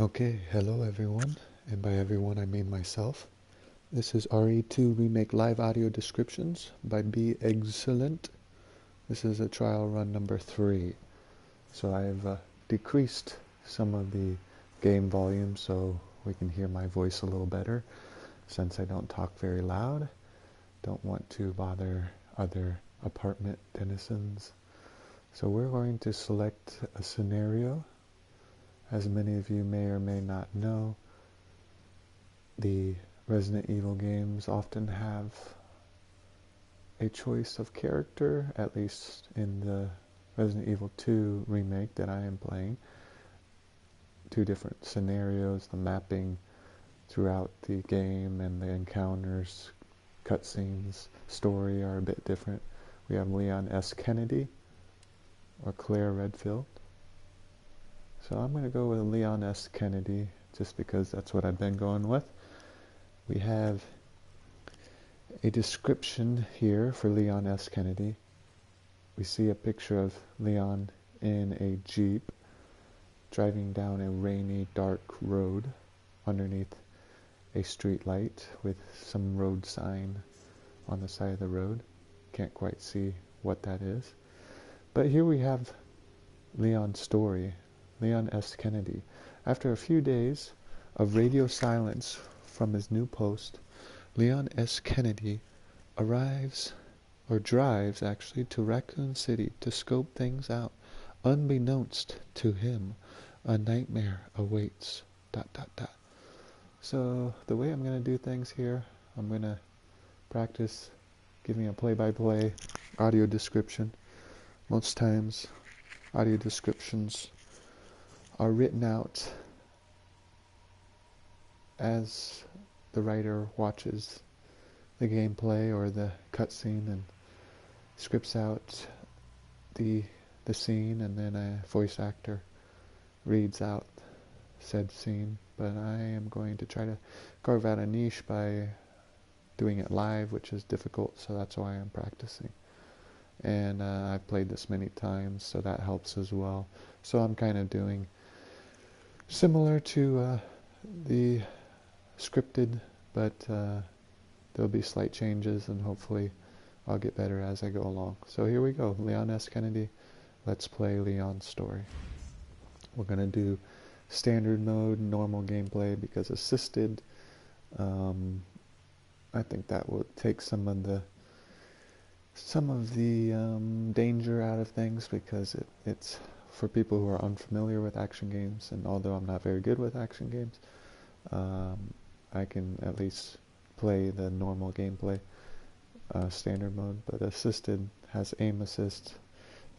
Okay, hello everyone, and by everyone I mean myself. This is RE2 Remake Live Audio Descriptions by Be Excellent. This is a trial run number 3. So I've decreased some of the game volume so we can hear my voice a little better, since I don't talk very loud. Don't want to bother other apartment denizens. So we're going to select a scenario. As many of you may or may not know, the Resident Evil games often have a choice of character, at least in the Resident Evil 2 remake that I am playing. 2 different scenarios, the mapping throughout the game and the encounters, cutscenes, story are a bit different. We have Leon S. Kennedy or Claire Redfield. So I'm going to go with Leon S. Kennedy just because that's what I've been going with. We have a description here for Leon S. Kennedy. We see a picture of Leon in a Jeep driving down a rainy, dark road underneath a street light with some road sign on the side of the road. Can't quite see what that is. But here we have Leon's story. Leon S. Kennedy. After a few days of radio silence from his new post, Leon S. Kennedy drives actually to Raccoon City to scope things out. Unbeknownst to him, a nightmare awaits. ... So the way I'm going to do things here, I'm going to practice giving a play-by-play audio description. Most times audio descriptions are written out as the writer watches the gameplay or the cutscene and scripts out the scene, and then a voice actor reads out said scene. But I am going to try to carve out a niche by doing it live, which is difficult, so that's why I'm practicing. And I've played this many times, so that helps as well. So I'm kind of doing similar to the scripted, but there'll be slight changes, and hopefully I'll get better as I go along. So here we go, Leon S. Kennedy. Let's play Leon's story. We're going to do standard mode, normal gameplay, because assisted, I think that will take some of the danger out of things, because it's for people who are unfamiliar with action games, and although I'm not very good with action games, I can at least play the normal gameplay, standard mode. But assisted has aim assist.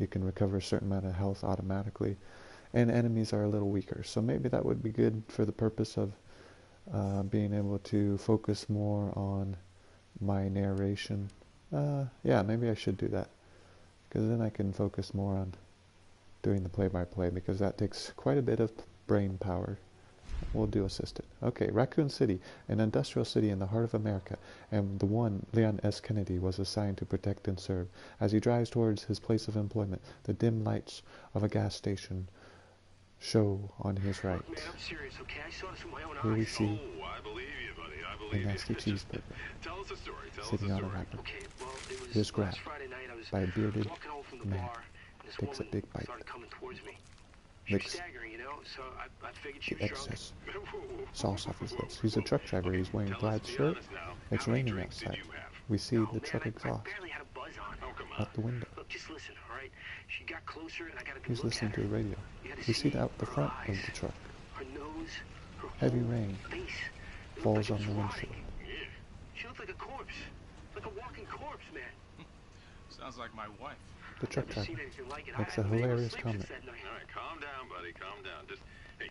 You can recover a certain amount of health automatically, and enemies are a little weaker, so maybe that would be good for the purpose of being able to focus more on my narration. Yeah, maybe I should do that, because then I can focus more on doing the play-by-play, because that takes quite a bit of brain power. We'll do assisted. Okay, Raccoon City, an industrial city in the heart of America, and the one Leon S. Kennedy was assigned to protect and serve. As he drives towards his place of employment, the dim lights of a gas station show on his right. Man, I'm serious, okay? I saw this with my own Here we eyes. see I believe you, buddy. I a believe nasty you. cheeseburger Tell us a story. sitting on a wrapper. Okay, well, it was He is grabbed last Friday night. I was by a bearded walking home from the man, bar, and this takes a woman big bite, started coming towards me. She was licks staggering, you know, so I figured she the was drunk. excess sauce off his lips. He's a truck driver. He's wearing a plaid shirt. It's raining outside. We see the truck exhaust I barely had a buzz on. out the window. Look, just listen, all right? She got closer, and I got a good He's look listening at to her. the radio. You gotta We see see out the her front of eyes, the truck. her nose, her Heavy whole rain face. It falls looked on like the it was rotting. windshield. Yeah. She looked like a corpse. Like a walking corpse, man. Sounds like my wife. The truck Never driver seen anything like it. makes I a haven't been able to hilarious sleep comment. since that night. All right, calm down, buddy. Calm down. Just, hey,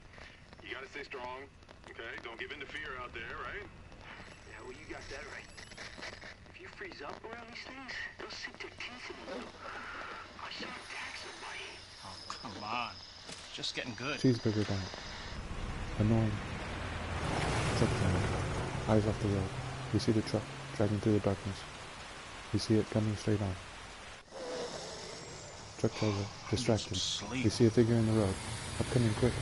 you gotta stay strong, okay? Don't give in to fear out there, right? Yeah, well, you got that right. If you freeze up around these things, they'll sink their teeth in you. I saw attack somebody. Oh, come on. It's just getting good. Cheeseburger down. Annoying. Truck driver. Eyes off the road. We see the truck driving through the darkness. We see it coming straight on. Truck driver distracted. We see a figure in the road. Upcoming quick.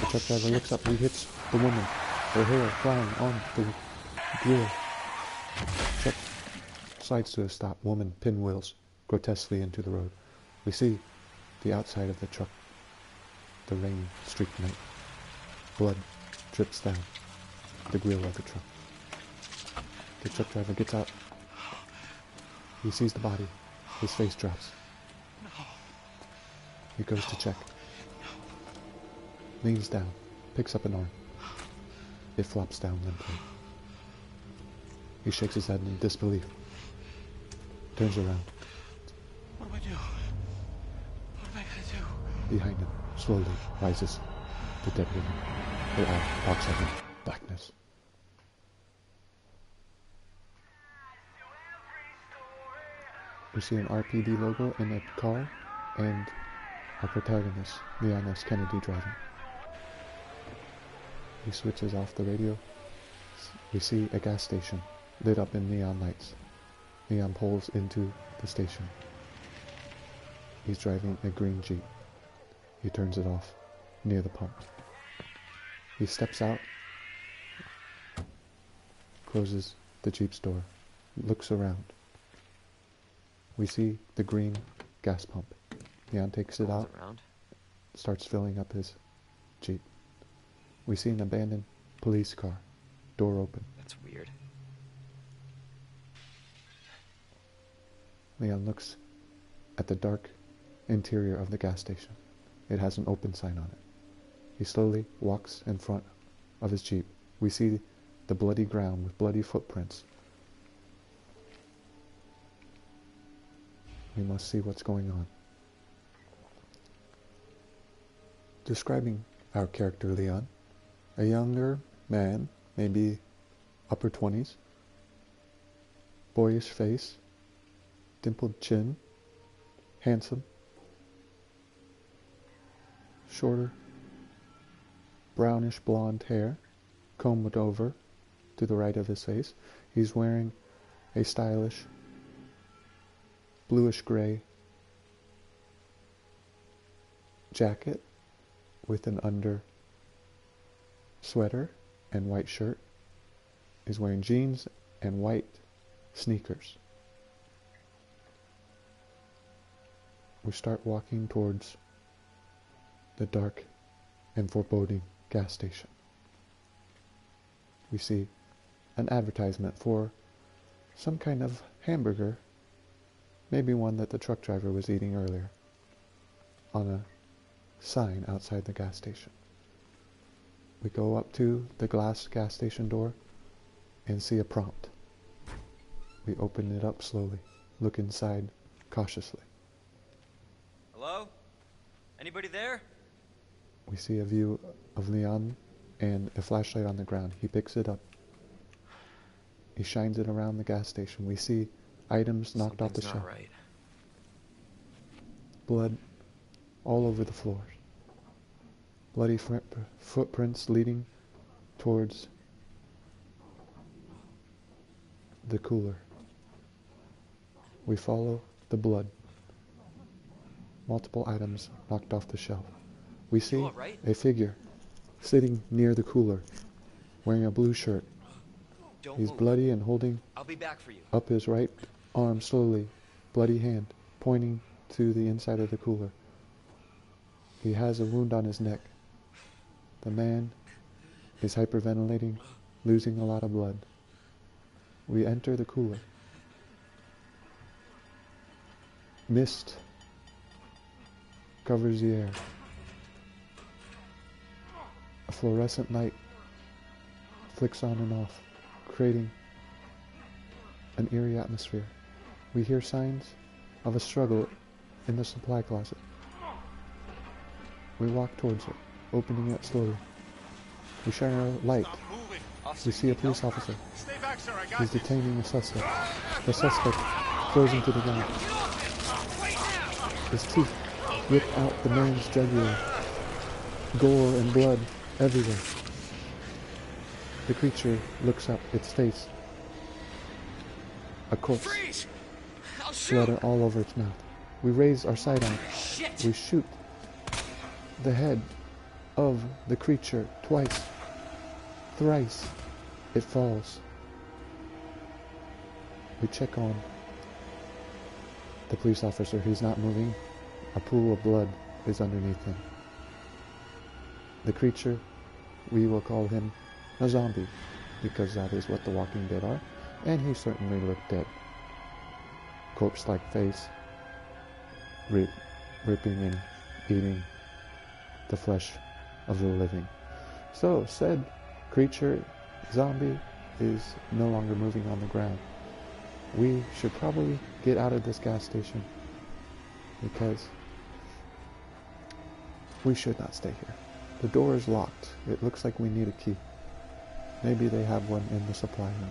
The truck driver looks up. He hits the woman, her hair flying on the grill. Truck slides to a stop. Woman pinwheels grotesquely into the road. We see the outside of the truck. The rain-streaked night. Blood drips down the grill of the truck. The truck driver gets out. He sees the body. His face drops. He goes to check. Leans down. Picks up an arm. It flops down limply. He shakes his head in disbelief. Turns around. What do I do? What am I gonna do? Behind him, slowly, rises the dead woman. Her eye locks on him. Blackness. We see an RPD logo in a car, and our protagonist, Leon S. Kennedy, driving. He switches off the radio. We see a gas station lit up in neon lights. Leon pulls into the station. He's driving a green Jeep. He turns it off near the pump. He steps out, closes the Jeep's door, looks around. We see the green gas pump. Leon takes it out, starts filling up his Jeep. We see an abandoned police car, door open. That's weird. Leon looks at the dark interior of the gas station. It has an open sign on it. He slowly walks in front of his Jeep. We see the bloody ground with bloody footprints. We must see what's going on. Describing our character Leon, a younger man, maybe upper 20s, boyish face, dimpled chin, handsome, shorter, brownish blonde hair, combed over to the right of his face. He's wearing a stylish bluish gray jacket with an under sweater and white shirt. He's wearing jeans and white sneakers. We start walking towards the dark and foreboding gas station. We see an advertisement for some kind of hamburger, maybe one that the truck driver was eating earlier, on a sign outside the gas station. We go up to the glass gas station door and see a prompt. We open it up slowly, look inside cautiously. Hello? Anybody there? We see a view of Leon and a flashlight on the ground. He picks it up. He shines it around the gas station. We see items knocked off the shelf. Right. Blood all over the floors. Bloody footprints leading towards the cooler. We follow the blood. Multiple items knocked off the shelf. We see a figure sitting near the cooler, wearing a blue shirt. He's bloody and holding up his right arm slowly, bloody hand, pointing to the inside of the cooler. He has a wound on his neck. The man is hyperventilating, losing a lot of blood. We enter the cooler. Mist covers the air. A fluorescent light flicks on and off, creating an eerie atmosphere. We hear signs of a struggle in the supply closet. We walk towards it, opening it slowly. We shine a light. We see a police officer. He's detaining a suspect. The suspect throws him to the ground. His teeth rip out the man's jugular. Gore and blood everywhere. The creature looks up, its face. A corpse. Blood all over its mouth. We raise our sidearm. We shoot the head of the creature. Twice. Thrice. It falls. We check on the police officer. He's not moving. A pool of blood is underneath him. The creature, we will call him a zombie, because that is what the Walking Dead are, and he certainly looked dead. Corpse-like face, ripping and eating the flesh of the living. So, said creature, zombie, is no longer moving on the ground. We should probably get out of this gas station, because we should not stay here. The door is locked. It looks like we need a key. Maybe they have one in the supply room.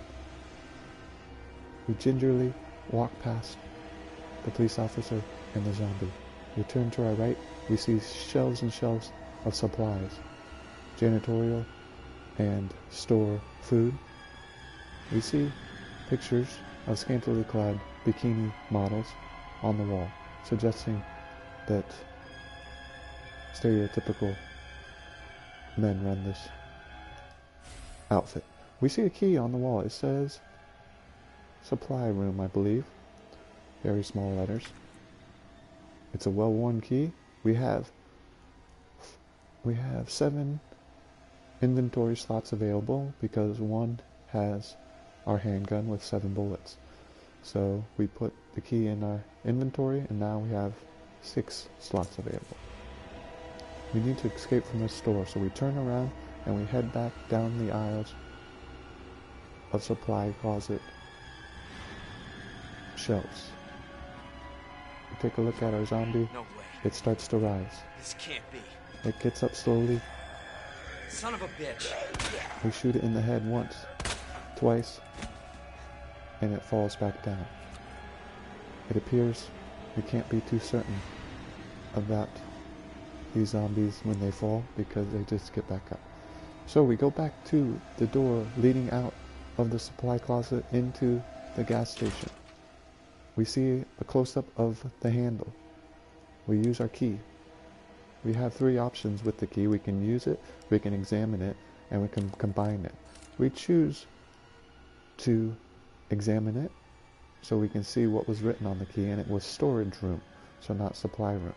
We gingerly walk past the police officer and the zombie. We turn to our right. We see shelves and shelves of supplies. Janitorial and store food. We see pictures of scantily clad bikini models on the wall, suggesting that stereotypical men run this outfit. We see a key on the wall. It says supply room, I believe. Very small letters. It's a well-worn key. We have 7 inventory slots available because one has our handgun with 7 bullets. So we put the key in our inventory, and now we have 6 slots available. We need to escape from this store, so we turn around and we head back down the aisles of supply closet shelves. We take a look at our zombie. No way. It starts to rise. This can't be. It gets up slowly. Son of a bitch. We shoot it in the head once, twice, and it falls back down. It appears we can't be too certain about these zombies when they fall, because they just get back up. So we go back to the door leading out of the supply closet into the gas station. We see a close-up of the handle. We use our key. We have 3 options with the key. We can use it, we can examine it, and we can combine it. We choose to examine it so we can see what was written on the key, and it was storage room, so not supply room.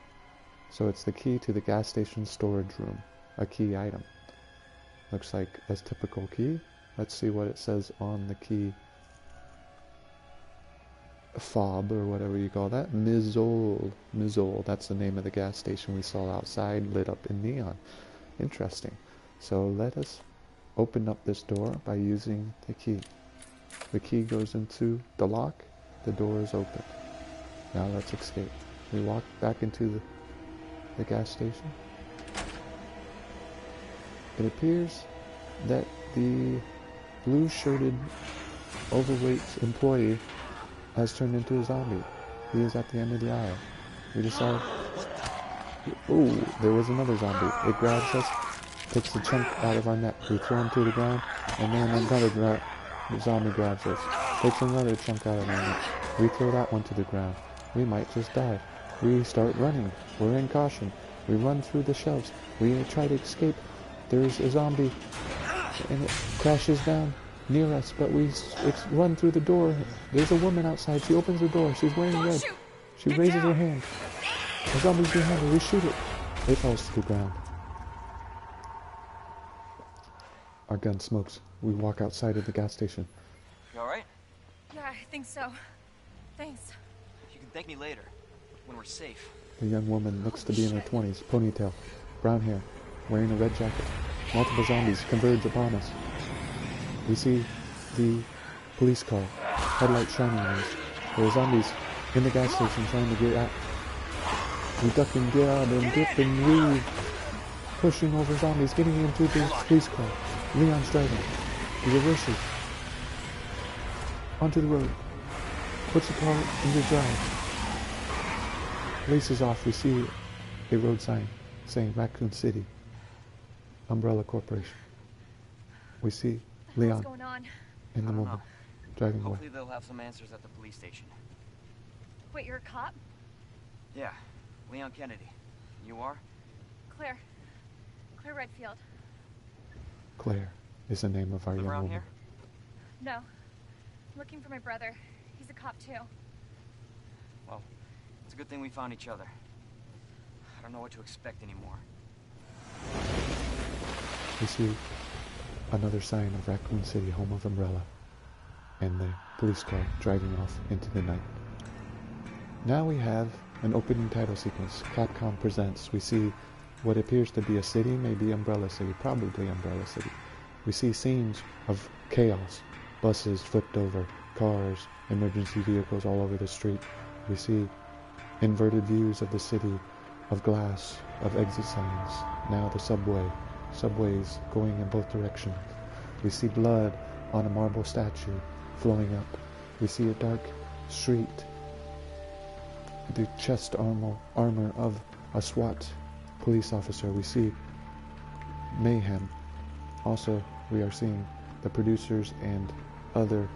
So it's the key to the gas station storage room, a key item. Looks like a typical key. Let's see what it says on the key fob, or whatever you call that. Mizol, that's the name of the gas station we saw outside, lit up in neon. Interesting. So let us open up this door by using the key. The key goes into the lock, the door is open. Now let's escape. We walk back into the gas station. It appears that the blue-shirted, overweight employee has turned into a zombie. He is at the end of the aisle. We just saw... Ooh, there was another zombie. It grabs us, takes a chunk out of our neck. We throw him to the ground, and then another zombie grabs us, takes another chunk out of our neck. We throw that one to the ground. We might just die. We start running. We're in caution. We run through the shelves. We try to escape. There's a zombie, and it crashes down near us, but we run through the door. There's a woman outside. She opens the door. She's wearing red. She raises her hand. The zombie's behind her. We shoot it. It falls to the ground. Our gun smokes. We walk outside of the gas station. You alright? Yeah, I think so. Thanks. You can thank me later, when we're safe. The young woman looks to be in her 20s, ponytail, brown hair, wearing a red jacket. Multiple zombies converge upon us. We see the police car, headlight shining on us. There are zombies in the gas station trying to get out. We duck and grab and dip and weave, pushing over zombies, getting into the police car. Leon's driving. He reverses onto the road, puts the car into drive, races off. We see a road sign saying Raccoon City, Umbrella Corporation. We see Leon What's going on? and the I don't woman know. driving away. Hopefully they'll have some answers at the police station. Wait, you're a cop? Yeah, Leon Kennedy. You are? Claire. Claire Redfield. Claire is the name of our Live young around woman. here? No. I'm looking for my brother. He's a cop too. Well, it's a good thing we found each other. I don't know what to expect anymore. We see another sign of Raccoon City, home of Umbrella, and the police car driving off into the night. Now we have an opening title sequence. Capcom presents. We see what appears to be a city, maybe Umbrella City, probably Umbrella City. We see scenes of chaos, buses flipped over, cars, emergency vehicles all over the street. We see inverted views of the city, of glass, of exit signs. Now the subways going in both directions. We see blood on a marble statue flowing up. We see a dark street, the chest armor of a SWAT police officer. We see mayhem. Also, we are seeing the producers and other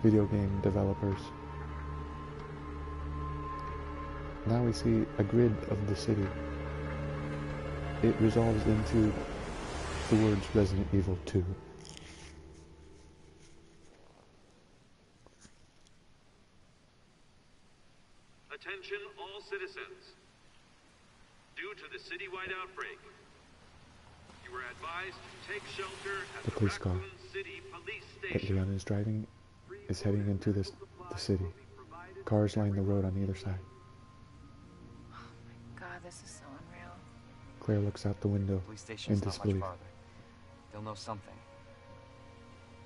video game developers. Now we see a grid of the city. It resolves into the words Resident Evil 2. Attention all citizens. Due to the citywide outbreak, you are advised to take shelter at The the police car Raccoon City Police that Station. Leon is driving is heading into the city. Cars line the road on either side. God, this is so unreal. Claire looks out the window Police in station's not much disbelief. farther. They'll know something.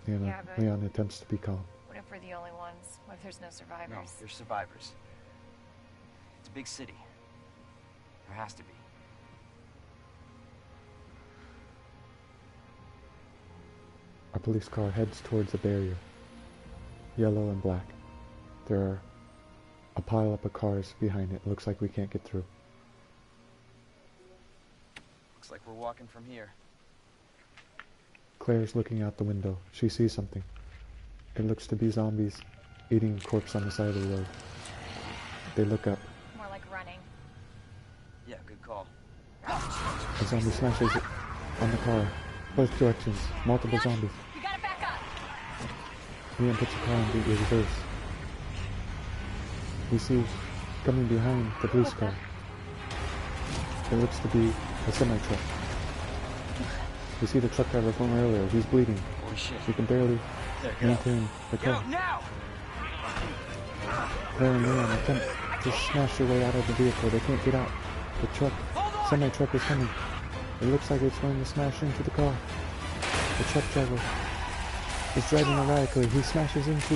Yeah, but- Leon attempts to be calm. What if we're the only ones? What if there's no survivors? No, there's survivors. It's a big city. There has to be. A police car heads towards the barrier. Yellow and black. There are a pile up of cars behind it. Looks like we can't get through. Looks like we're walking from here. Claire's looking out the window. She sees something. It looks to be zombies eating a corpse on the side of the road. They look up. More like running. Yeah, good call. A zombie smashes it on the car. Both directions. Multiple zombies. You gotta back up! Leon puts the car into reverse. We see coming behind the police car. It looks to be a semi-truck. We see the truck driver from earlier. He's bleeding. Holy shit. He can barely There, get out. maintain the Get car. out now! Claire and Leon attempt to smash their way out of the vehicle. They can't get out. The truck, semi-truck is coming. It looks like it's going to smash into the car. The truck driver is driving erratically. He smashes into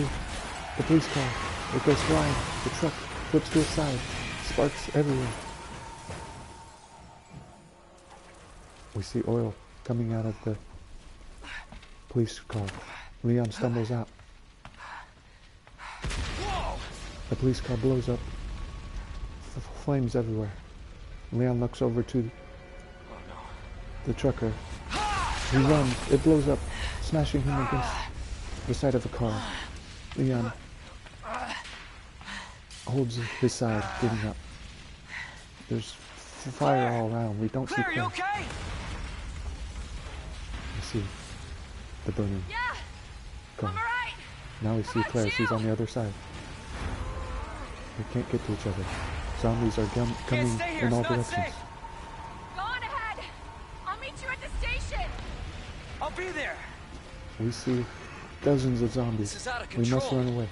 the police car. It goes flying. The truck flips to its side. Sparks everywhere. We see oil coming out of the police car. Leon stumbles out. The police car blows up. Flames everywhere. Leon looks over to the trucker. He runs. It blows up, smashing him against the side of the car. Leon holds his side, getting up. There's fire all around. We don't see Claire, you Claire. okay? We see the burning Yeah! car. I'm alright! Now we see Claire. She's on the other side. We can't get to each other. Zombies are coming stay here, in all it's not directions. safe. Go on ahead! I'll meet you at the station! I'll be there. We see dozens of zombies. This is out of We must control. run away.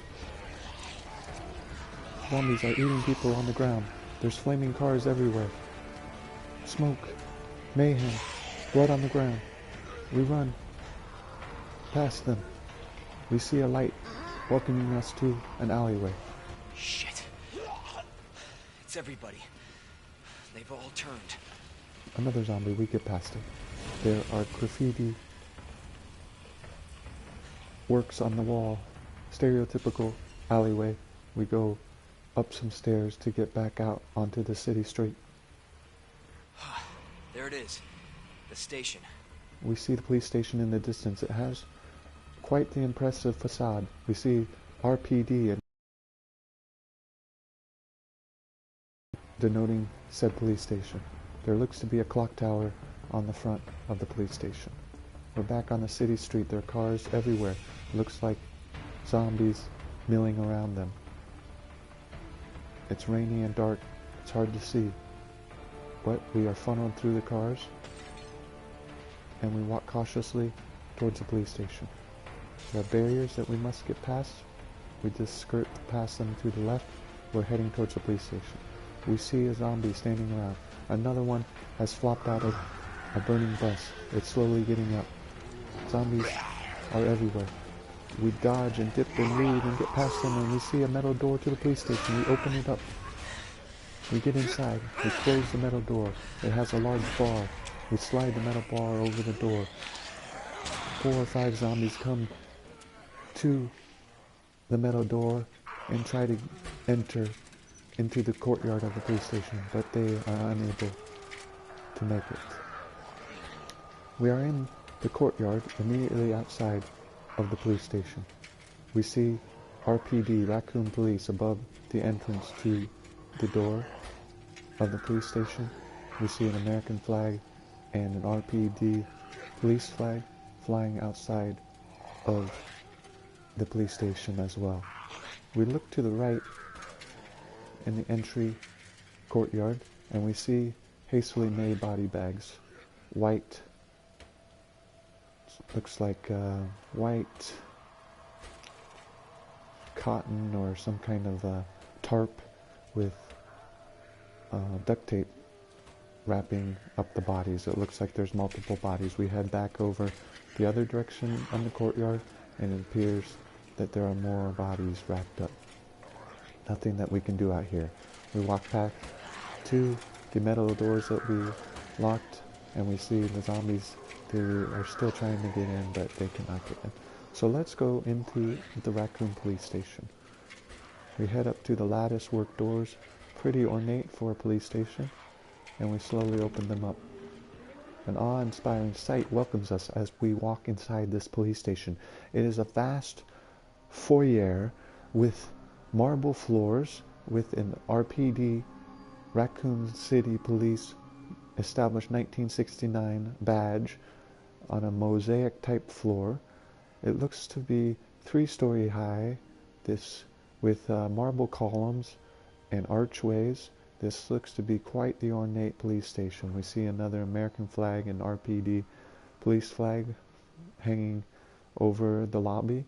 Zombies are eating people on the ground. There's flaming cars everywhere. Smoke. Mayhem. Blood on the ground. We run past them. We see a light welcoming us to an alleyway. Shit. It's everybody. They've all turned. Another zombie. We get past it. There are graffiti works on the wall. Stereotypical alleyway. We go up some stairs to get back out onto the city street. There it is. The station. We see the police station in the distance. It has quite the impressive facade. We see RPD and denoting said police station. There looks to be a clock tower on the front of the police station. We're back on the city street. There are cars everywhere. Looks like zombies milling around them. It's rainy and dark. It's hard to see. But we are funneled through the cars, and we walk cautiously towards the police station. There are barriers that we must get past. We just skirt past them to the left. We're heading towards the police station. We see a zombie standing around. Another one has flopped out of a burning bus. It's slowly getting up. Zombies are everywhere. We dodge and dip and weave and get past them, and we see a metal door to the police station. We open it up. We get inside. We close the metal door. It has a large bar. We slide the metal bar over the door. 4 or 5 zombies come to the metal door and try to enter into the courtyard of the police station, but they are unable to make it. We are in the courtyard immediately outside of the police station. We see RPD, Raccoon Police, above the entrance to the door of the police station. We see an American flag and an RPD police flag flying outside of the police station as well. We look to the right in the entry courtyard, and we see hastily made body bags. White, looks like white cotton or some kind of tarp with duct tape wrapping up the bodies. It looks like there's multiple bodies. We head back over the other direction on the courtyard, and it appears that there are more bodies wrapped up. Nothing that we can do out here. We walk back to the metal doors that we locked, and we see the zombies. They are still trying to get in, but they cannot get in. So let's go into the Raccoon Police Station. We head up to the lattice work doors, pretty ornate for a police station, and we slowly open them up. An awe-inspiring sight welcomes us as we walk inside this police station. It is a vast foyer with marble floors, with an RPD, Raccoon City Police, established 1969 badge on a mosaic type floor. It looks to be 3-story high, this with marble columns and archways. This looks to be quite the ornate police station. We see another American flag and RPD police flag hanging over the lobby.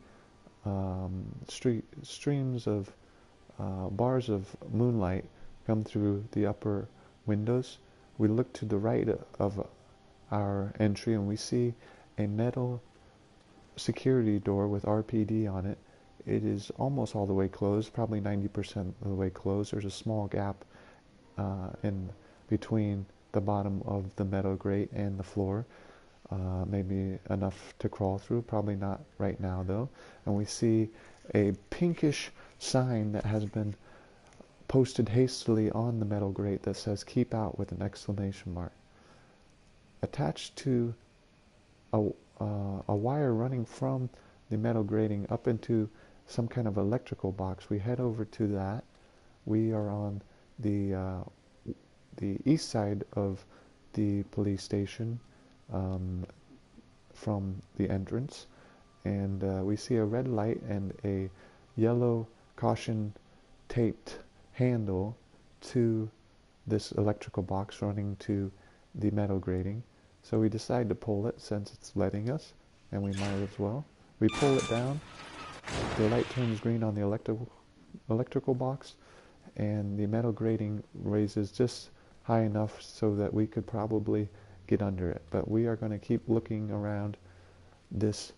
Streams of bars of moonlight come through the upper windows. We look to the right of our entry, and we see a metal security door with RPD on it. It is almost all the way closed, probably 90% of the way closed. There's a small gap in between the bottom of the metal grate and the floor. Maybe enough to crawl through, probably not right now though. And we see a pinkish sign that has been posted hastily on the metal grate that says "Keep Out" with an exclamation mark. Attached to a wire running from the metal grating up into some kind of electrical box. We head over to that. We are on the east side of the police station from the entrance, and we see a red light and a yellow caution taped handle to this electrical box running to the metal grating. So we decide to pull it since it's letting us, and we might as well. We pull it down. The light turns green on the electrical box, and the metal grating raises just high enough so that we could probably get under it. But we are going to keep looking around this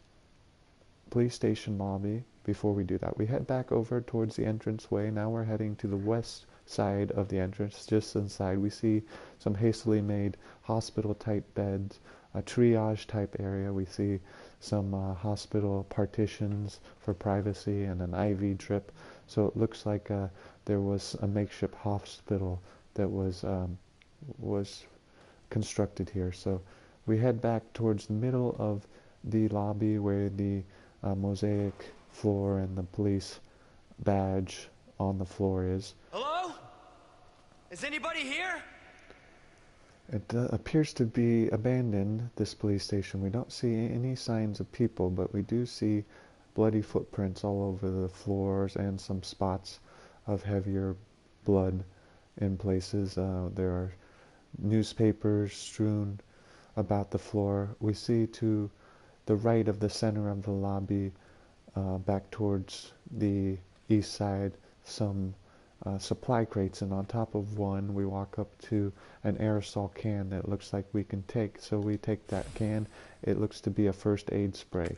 police station lobby before we do that. We head back over towards the entranceway. Now we're heading to the west side of the entrance. Just inside we see some hastily made hospital type beds, a triage type area. We see some hospital partitions for privacy and an IV drip. So it looks like there was a makeshift hospital that was constructed here. So we head back towards the middle of the lobby where the mosaic floor and the police badge on the floor is. Hello? Is anybody here? It appears to be abandoned, this police station. We don't see any signs of people, but we do see bloody footprints all over the floors and some spots of heavier blood in places. There are newspapers strewn about the floor. We see to the right of the center of the lobby, back towards the east side, some supply crates, and on top of one we walk up to an aerosol can that looks like we can take. So we take that can. It looks to be a first aid spray.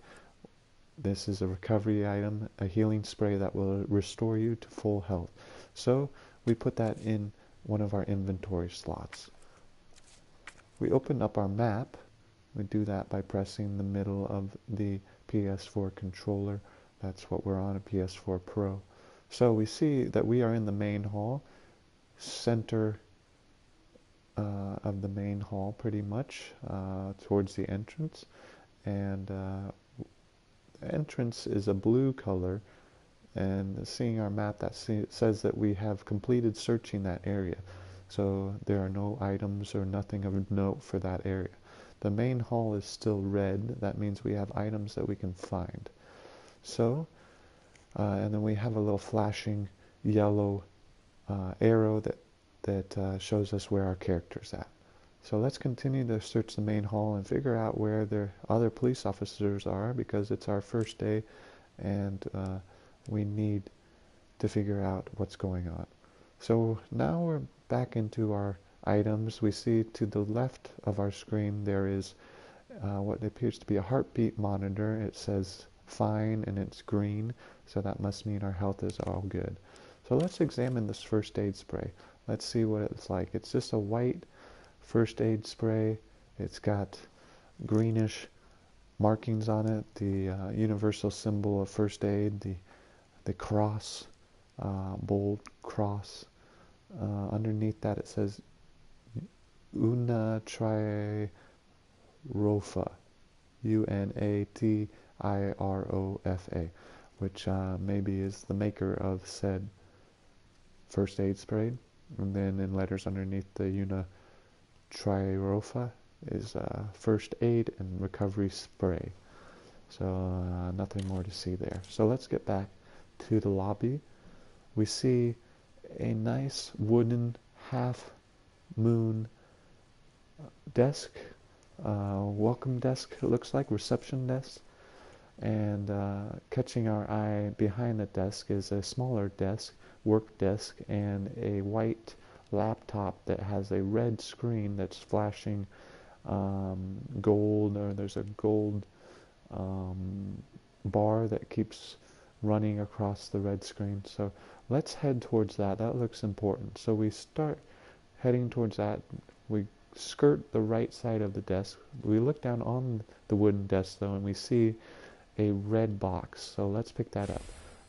This is a recovery item, a healing spray that will restore you to full health. So we put that in one of our inventory slots. We open up our map. We do that by pressing the middle of the PS4 controller. That's what we're on, a PS4 Pro. So we see that we are in the main hall, center of the main hall pretty much, towards the entrance. And the entrance is a blue color. And seeing our map, that says that we have completed searching that area. So there are no items or nothing of note for that area. The main hall is still red. That means we have items that we can find. So, and then we have a little flashing yellow arrow that shows us where our character's at. So let's continue to search the main hall and figure out where the other police officers are, because it's our first day and we need to figure out what's going on. So now we're back into our items. We see to the left of our screen there is what appears to be a heartbeat monitor. It says fine and it's green, so that must mean our health is all good. So let's examine this first aid spray. Let's see what it's like. It's just a white first aid spray. It's got greenish markings on it, the universal symbol of first aid, the cross, bold cross. Underneath that it says Una Trirofa, Unatirofa, which maybe is the maker of said first aid spray. And then in letters underneath the Una Trirofa is first aid and recovery spray. So nothing more to see there. So let's get back to the lobby. We see a nice wooden half moon desk, welcome desk, it looks like, reception desk. And catching our eye behind the desk is a smaller desk, work desk, and a white laptop that has a red screen that's flashing gold, or there's a gold bar that keeps running across the red screen. So let's head towards that. That looks important. So we start heading towards that. We skirt the right side of the desk. We look down on the wooden desk though, and we see a red box. So let's pick that up.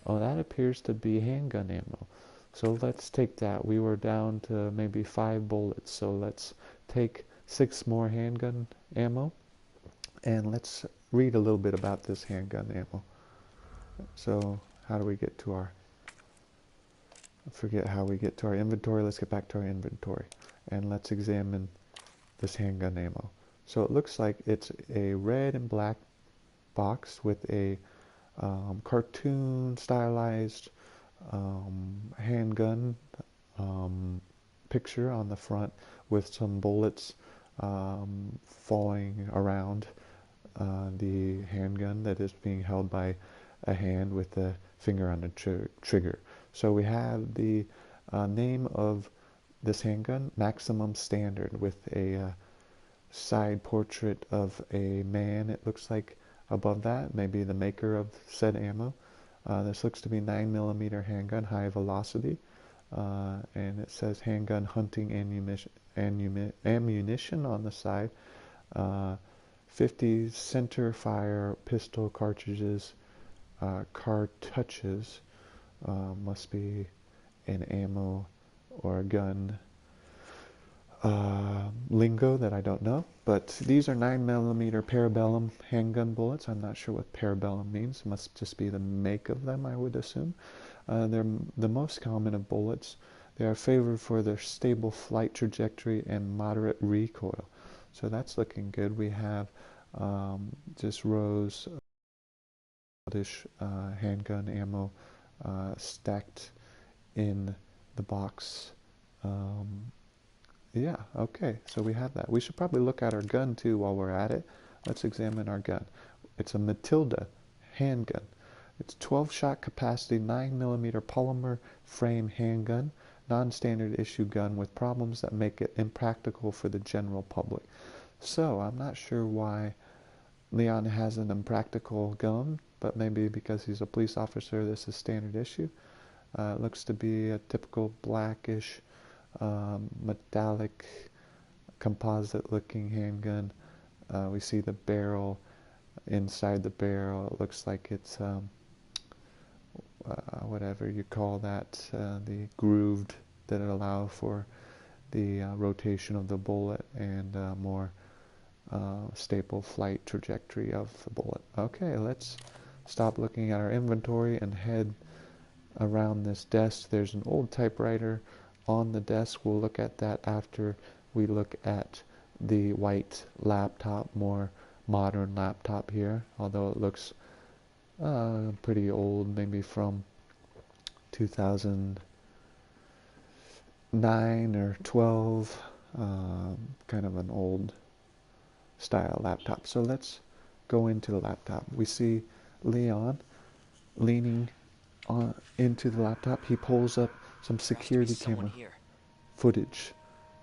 Oh, that appears to be handgun ammo. So let's take that. We were down to maybe 5 bullets. So let's take 6 more handgun ammo. And let's read a little bit about this handgun ammo. So how do we get to our... I forget how we get to our inventory. Let's get back to our inventory. And let's examine this handgun ammo. So it looks like it's a red and black box with a cartoon stylized handgun picture on the front with some bullets falling around the handgun that is being held by a hand with the finger on the trigger. So we have the name of this handgun, Maximum Standard, with a side portrait of a man, it looks like, above that, maybe the maker of said ammo. This looks to be 9mm handgun, high velocity, and it says handgun hunting ammunition on the side. 50 center fire pistol cartridges, cartouches, must be an ammo or a gun lingo that I don't know, but these are 9mm parabellum handgun bullets. I'm not sure what parabellum means. It must just be the make of them, I would assume. They're the most common of bullets. They are favored for their stable flight trajectory and moderate recoil. So that's looking good. We have just rows of handgun ammo stacked in the box. Yeah, okay, so we have that. We should probably look at our gun too while we're at it. Let's examine our gun. It's a Matilda handgun. It's 12-shot capacity, 9mm polymer frame handgun, non-standard issue gun with problems that make it impractical for the general public. So I'm not sure why Leon has an impractical gun, but maybe because he's a police officer, this is standard issue. It looks to be a typical blackish, metallic, composite-looking handgun. We see the barrel. Inside the barrel, it looks like it's whatever you call that, the grooved that allow for the rotation of the bullet and more stable flight trajectory of the bullet. Okay, let's stop looking at our inventory and head around this desk. There's an old typewriter on the desk. We'll look at that after we look at the white laptop, more modern laptop here, although it looks pretty old, maybe from 2009 or 12, kind of an old style laptop. So let's go into the laptop. We see Leon leaning into the laptop. He pulls up some security camera footage.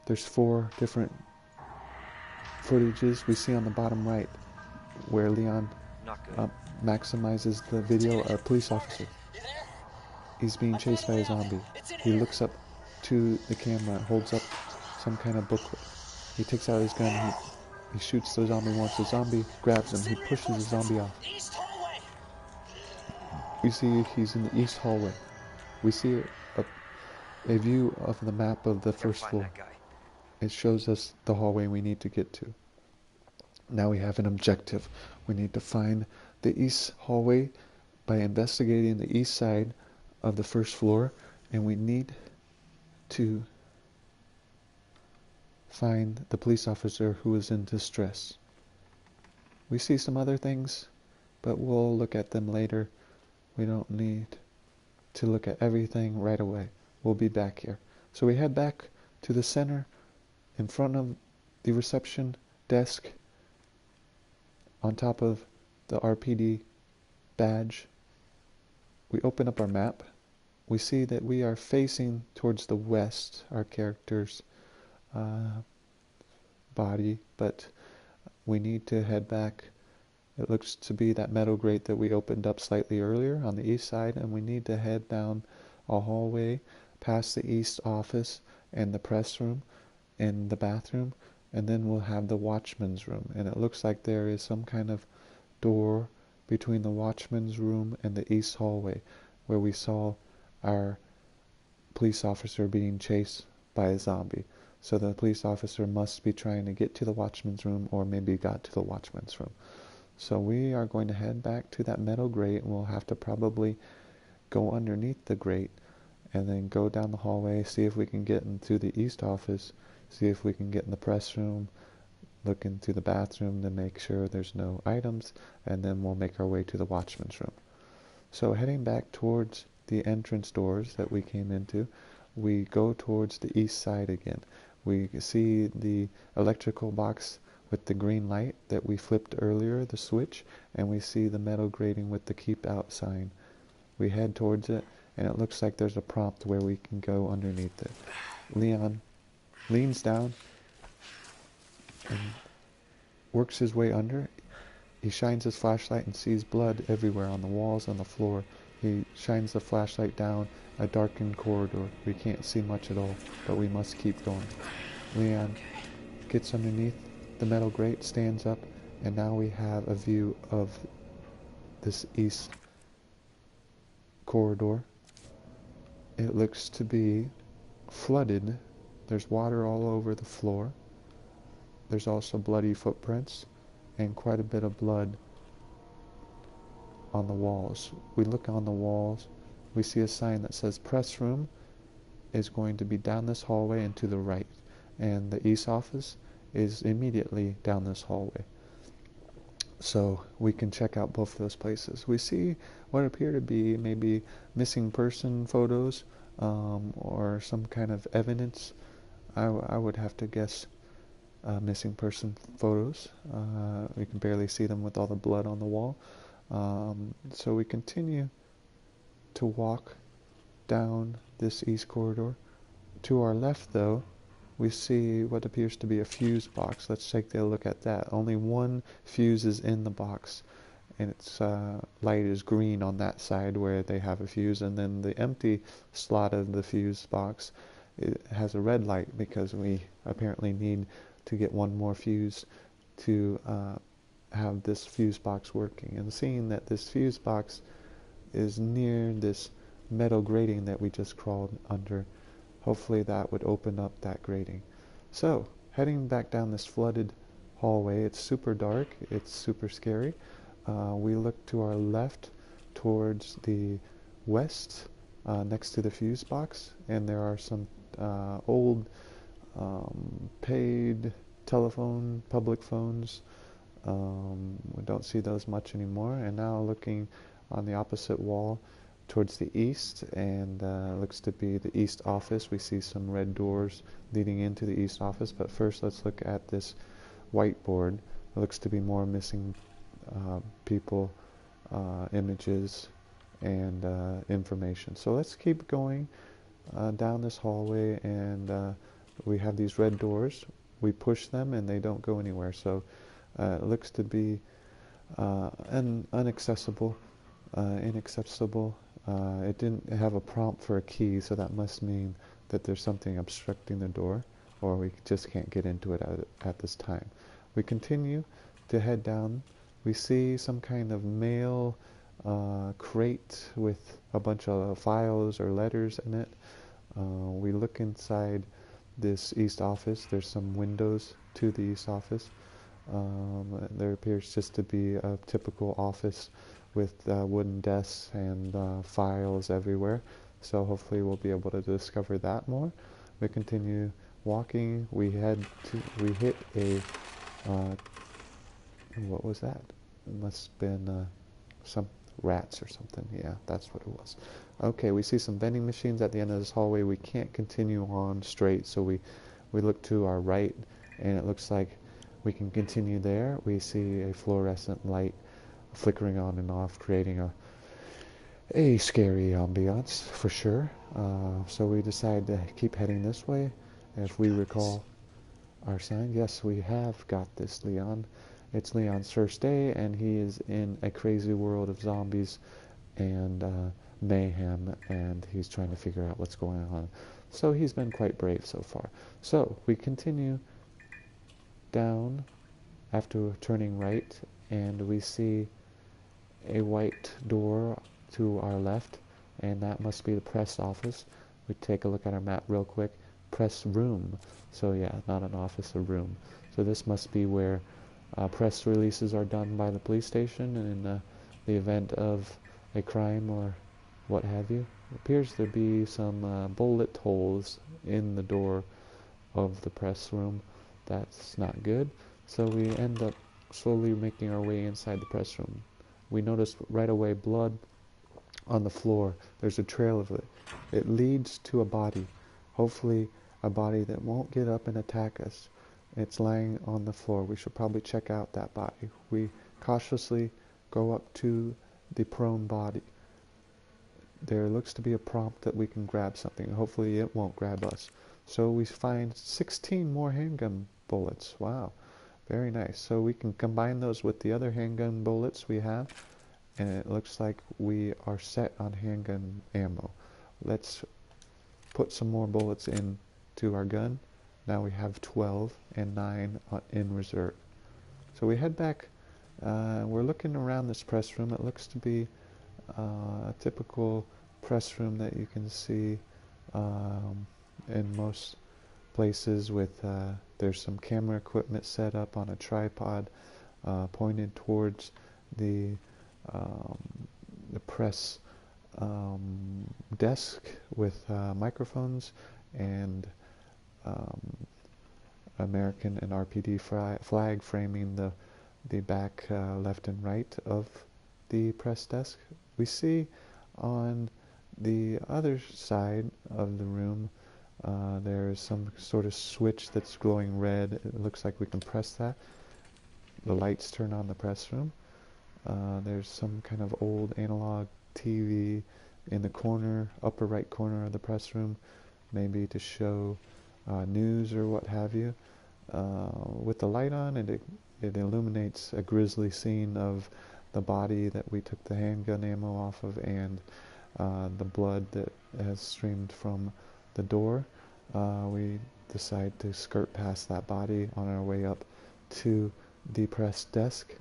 There's 4 different footages we see on the bottom right where Leon maximizes the video of a police officer. He's being chased by a zombie. He looks up to the camera, holds up some kind of booklet. He takes out his gun, he shoots the zombie once. The zombie grabs him, he pushes the zombie off. We see he's in the east hallway. We see a view of the map of the first floor. It shows us the hallway we need to get to. Now we have an objective. We need to find the east hallway by investigating the east side of the first floor, and we need to find the police officer who is in distress. We see some other things, but we'll look at them later. We don't need to look at everything right away. We'll be back here. So we head back to the center in front of the reception desk on top of the RPD badge. We open up our map. We see that we are facing towards the west, our character's body, but we need to head back. It looks to be that metal grate that we opened up slightly earlier on the east side, and we need to head down a hallway past the east office and the press room and the bathroom, and then we'll have the watchman's room. And it looks like there is some kind of door between the watchman's room and the east hallway where we saw our police officer being chased by a zombie. So the police officer must be trying to get to the watchman's room, or maybe got to the watchman's room. So we are going to head back to that metal grate, and we'll have to probably go underneath the grate and then go down the hallway, see if we can get into the east office, see if we can get in the press room, look into the bathroom to make sure there's no items, and then we'll make our way to the watchman's room. So heading back towards the entrance doors that we came into, we go towards the east side again. We see the electrical box with the green light that we flipped earlier, the switch, and we see the metal grating with the keep out sign. We head towards it, and it looks like there's a prompt where we can go underneath it. Leon leans down and works his way under. He shines his flashlight and sees blood everywhere on the walls, on the floor. He shines the flashlight down a darkened corridor. We can't see much at all, but we must keep going. Leon gets underneath the metal grate, stands up, and now we have a view of this east corridor. It looks to be flooded. There's water all over the floor. There's also bloody footprints and quite a bit of blood on the walls. We look on the walls. We see a sign that says press room is going to be down this hallway and to the right, and the east office is immediately down this hallway. So we can check out both of those places. We see what appear to be maybe missing person photos, or some kind of evidence. I would have to guess missing person photos. We can barely see them with all the blood on the wall. So we continue to walk down this east corridor. To our left, though, we see what appears to be a fuse box. Let's take a look at that. Only one fuse is in the box, and its light is green on that side where they have a fuse, and then the empty slot of the fuse box, it has a red light because we apparently need to get one more fuse to have this fuse box working. And seeing that this fuse box is near this metal grating that we just crawled under, hopefully that would open up that grating. So, heading back down this flooded hallway, it's super dark, it's super scary. We look to our left towards the west, next to the fuse box, and there are some old paid telephone, public phones. We don't see those much anymore. And now looking on the opposite wall towards the east, and looks to be the east office. We see some red doors leading into the east office, but first let's look at this whiteboard. It looks to be more missing people, images, and information. So let's keep going down this hallway, and we have these red doors. We push them and they don't go anywhere, so it looks to be inaccessible. It didn't have a prompt for a key, so that must mean that there's something obstructing the door, or we just can't get into it at this time. We continue to head down. We see some kind of mail crate with a bunch of files or letters in it. We look inside this east office. There's some windows to the east office. There appears just to be a typical office with wooden desks and files everywhere. So hopefully we'll be able to discover that more. We continue walking. We hit a what was that? It must have been some rats or something. Yeah, that's what it was. Okay, we see some vending machines at the end of this hallway. We can't continue on straight, so we look to our right, and it looks like we can continue there. We see a fluorescent light flickering on and off, creating a scary ambiance for sure. So we decide to keep heading this way. If we recall our sign, yes, we have got this, Leon. It's Leon's first day, and he is in a crazy world of zombies and mayhem, and he's trying to figure out what's going on. So he's been quite brave so far. So we continue down after turning right, and we see a white door to our left, and that must be the press office. We take a look at our map real quick. Press room. So yeah, not an office, a room. So this must be where press releases are done by the police station in the event of a crime or what have you. It appears to be some bullet holes in the door of the press room. That's not good. So we end up slowly making our way inside the press room. We notice right away blood on the floor. There's a trail of it. It leads to a body. Hopefully a body that won't get up and attack us. It's lying on the floor. We should probably check out that body. We cautiously go up to the prone body. There looks to be a prompt that we can grab something. Hopefully it won't grab us. So we find 16 more handgun bullets. Wow. Very nice. So we can combine those with the other handgun bullets we have, and it looks like we are set on handgun ammo. Let's put some more bullets into our gun. Now we have 12 and 9 in reserve. So we head back. We're looking around this press room. It looks to be a typical press room that you can see in most places with there's some camera equipment set up on a tripod pointed towards the press desk with microphones and American and RPD flag framing the back left and right of the press desk. We see on the other side of the room there's some sort of switch that's glowing red. It looks like we can press that. The lights turn on the press room. There's some kind of old analog TV in the corner, upper right corner of the press room, maybe to show news or what have you. With the light on, it illuminates a grisly scene of the body that we took the handgun ammo off of and the blood that has streamed from the door. We decide to skirt past that body on our way up to the press desk.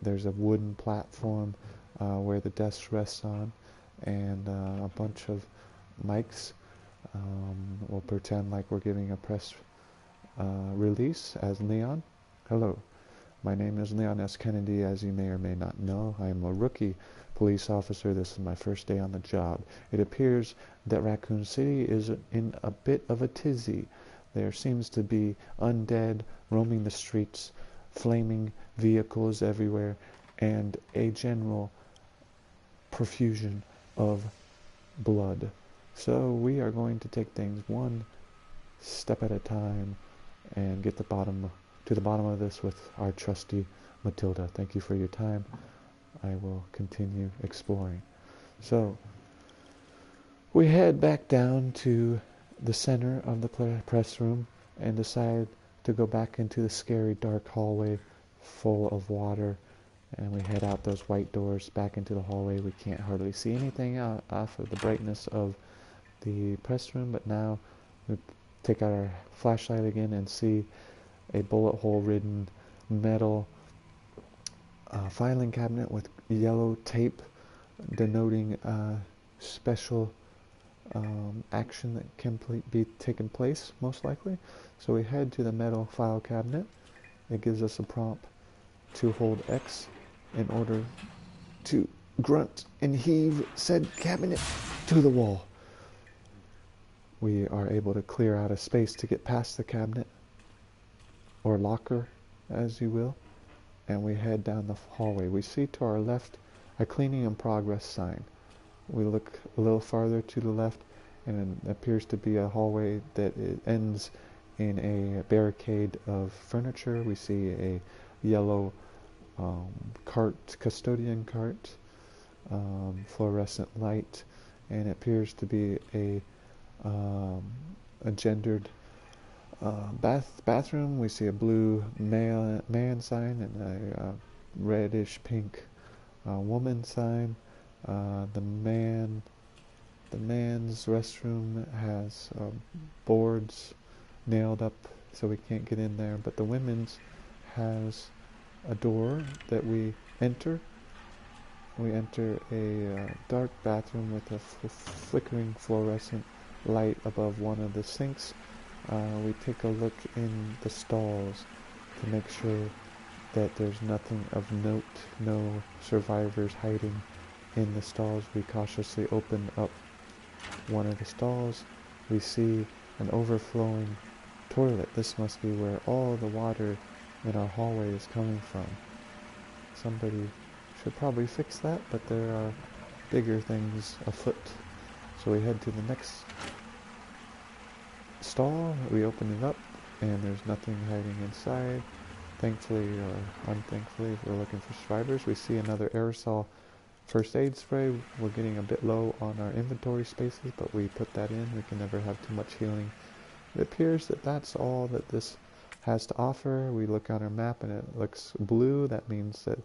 There's a wooden platform where the desk rests on, and a bunch of mics. We'll pretend like we're giving a press release as Leon. Hello, my name is Leon S. Kennedy. As you may or may not know, I am a rookie police officer. This is my first day on the job. It appears that Raccoon City is in a bit of a tizzy. There seems to be undead roaming the streets, flaming vehicles everywhere, and a general profusion of blood. So we are going to take things one step at a time and get to the bottom of this with our trusty Matilda. Thank you for your time. I will continue exploring. So we head back down to the center of the press room and decide to go back into the scary dark hallway full of water, and we head out those white doors back into the hallway. We can't hardly see anything off of the brightness of the press room, but now we take out our flashlight again and see a bullet hole ridden metal filing cabinet with yellow tape denoting special action that can be taking place, most likely. So we head to the metal file cabinet. It gives us a prompt to hold X in order to grunt and heave said cabinet to the wall. We are able to clear out a space to get past the cabinet, or locker, as you will, and we head down the hallway. We see to our left a cleaning in progress sign. We look a little farther to the left, and it appears to be a hallway that it ends in a barricade of furniture. We see a yellow custodian cart, fluorescent light, and it appears to be a gendered bathroom. We see a blue man sign and a reddish pink woman sign. The man's restroom has boards nailed up so we can't get in there, but the women's has a door that we enter. We enter a dark bathroom with a flickering fluorescent light above one of the sinks. We take a look in the stalls to make sure that there's nothing of note, no survivors hiding in the stalls. We cautiously open up one of the stalls. We see an overflowing toilet. This must be where all the water in our hallway is coming from. Somebody should probably fix that, but there are bigger things afoot. So we head to the next stall. We open it up, and there's nothing hiding inside. Thankfully or unthankfully, if we're looking for survivors. We see another aerosol first aid spray. We're getting a bit low on our inventory spaces, but we put that in. We can never have too much healing. It appears that that's all that this has to offer. We look on our map and it looks blue. That means that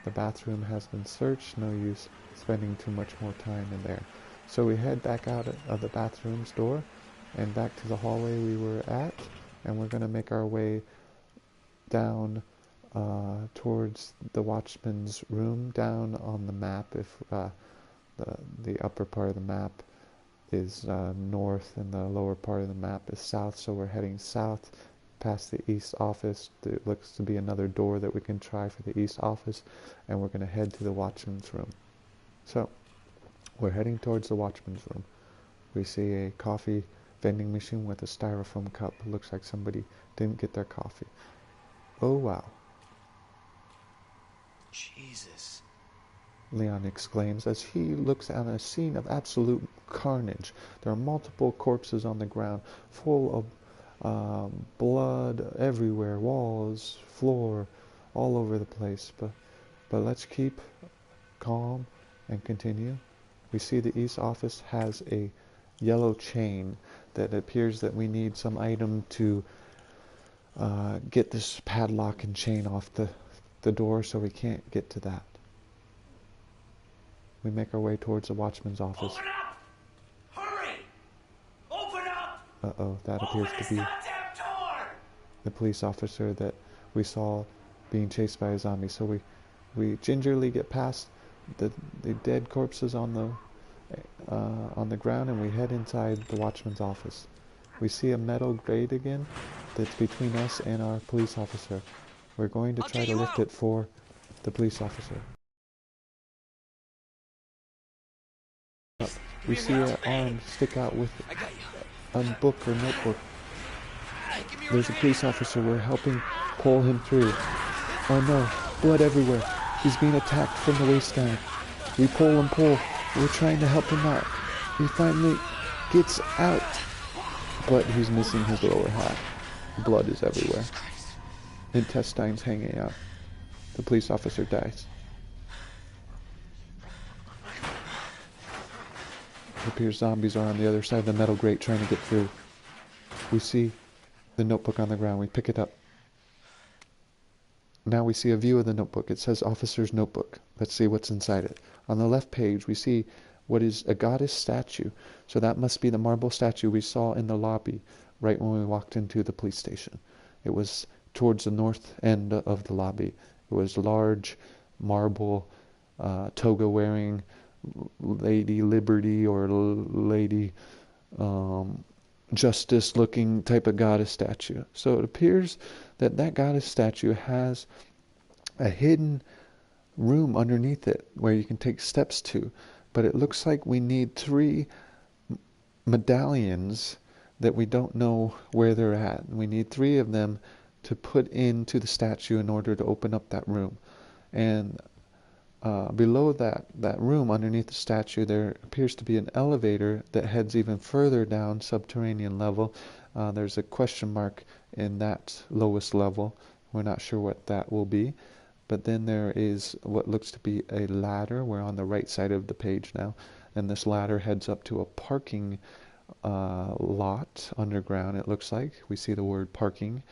the bathroom has been searched. No use spending too much more time in there. So we head back out of the bathroom's door and back to the hallway we were at, and we're going to make our way down towards the watchman's room. Down on the map, if the upper part of the map is north and the lower part of the map is south, so we're heading south past the east office. There looks to be another door that we can try for the east office, and we're going to head to the watchman's room. So We're heading towards the watchman's room. We see a coffee vending machine with a styrofoam cup. Looks like somebody didn't get their coffee. Oh wow, Jesus. Leon exclaims as he looks at a scene of absolute carnage. There are multiple corpses on the ground, full of blood everywhere, walls, floor, all over the place. But let's keep calm and continue. We see the East office has a yellow chain that appears that we need some item to get this padlock and chain off the door, so we can't get to that. We make our way towards the watchman's office. Open up! Hurry! Open up! Uh-oh, that appears Open this to be goddamn door! the police officer that we saw being chased by a zombie. So we gingerly get past the dead corpses on the ground, and we head inside the watchman's office. We see a metal grate again that's between us and our police officer. We're going to try to lift it for the police officer. We see an arm stick out with a book or notebook. There's a police officer. We're helping pull him through. Oh no, blood everywhere. He's being attacked from the waist down. We pull and pull. We're trying to help him out. He finally gets out, but he's missing his lower half. Blood is everywhere. Intestines hanging out. The police officer dies. It appears zombies are on the other side of the metal grate trying to get through. We see the notebook on the ground. We pick it up. Now we see a view of the notebook. It says Officer's Notebook. Let's see what's inside it. On the left page, we see what is a goddess statue. So that must be the marble statue we saw in the lobby right when we walked into the police station. It was towards the north end of the lobby. It was large marble, toga-wearing Lady Liberty or Lady Justice looking type of goddess statue. So it appears that that goddess statue has a hidden room underneath it where you can take steps to, but it looks like we need 3 medallions that we don't know where they're at. We need 3 of them to put into the statue in order to open up that room. And below that room, underneath the statue, there appears to be an elevator that heads even further down, subterranean level. There's a question mark in that lowest level. We're not sure what that will be. But then there is what looks to be a ladder. We're on the right side of the page now. And this ladder heads up to a parking lot underground, it looks like. We see the word parking.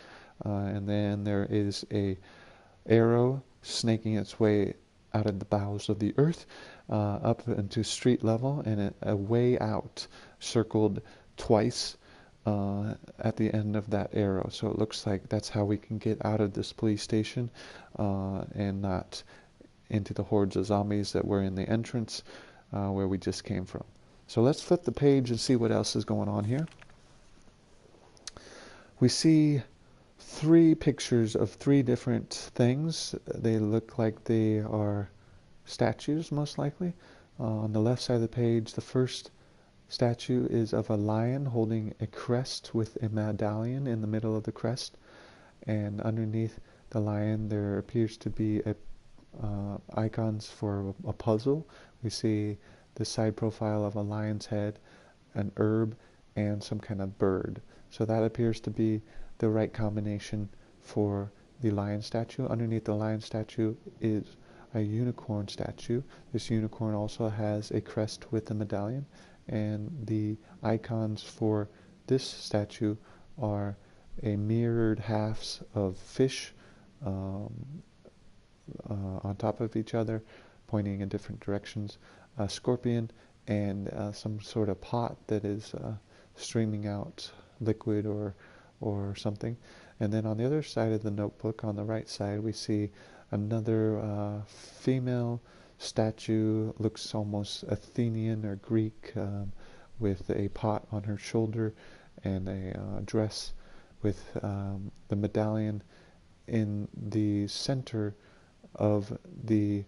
And then there is a arrow snaking its way out of the bowels of the earth, up into street level, and a way out circled twice at the end of that arrow. So it looks like that's how we can get out of this police station and not into the hordes of zombies that were in the entrance where we just came from. So let's flip the page and see what else is going on here. We see 3 pictures of 3 different things. They look like they are statues, most likely. On the left side of the page, the first statue is of a lion holding a crest with a medallion in the middle of the crest. And underneath the lion, there appears to be icons for a puzzle. We see the side profile of a lion's head, an herb, and some kind of bird. So that appears to be the right combination for the lion statue. Underneath the lion statue is a unicorn statue. This unicorn also has a crest with a medallion, and the icons for this statue are a mirrored halves of fish on top of each other, pointing in different directions, a scorpion, and some sort of pot that is streaming out liquid or something. And then on the other side of the notebook, on the right side, we see another female statue, looks almost Athenian or Greek, with a pot on her shoulder and a dress with the medallion in the center of the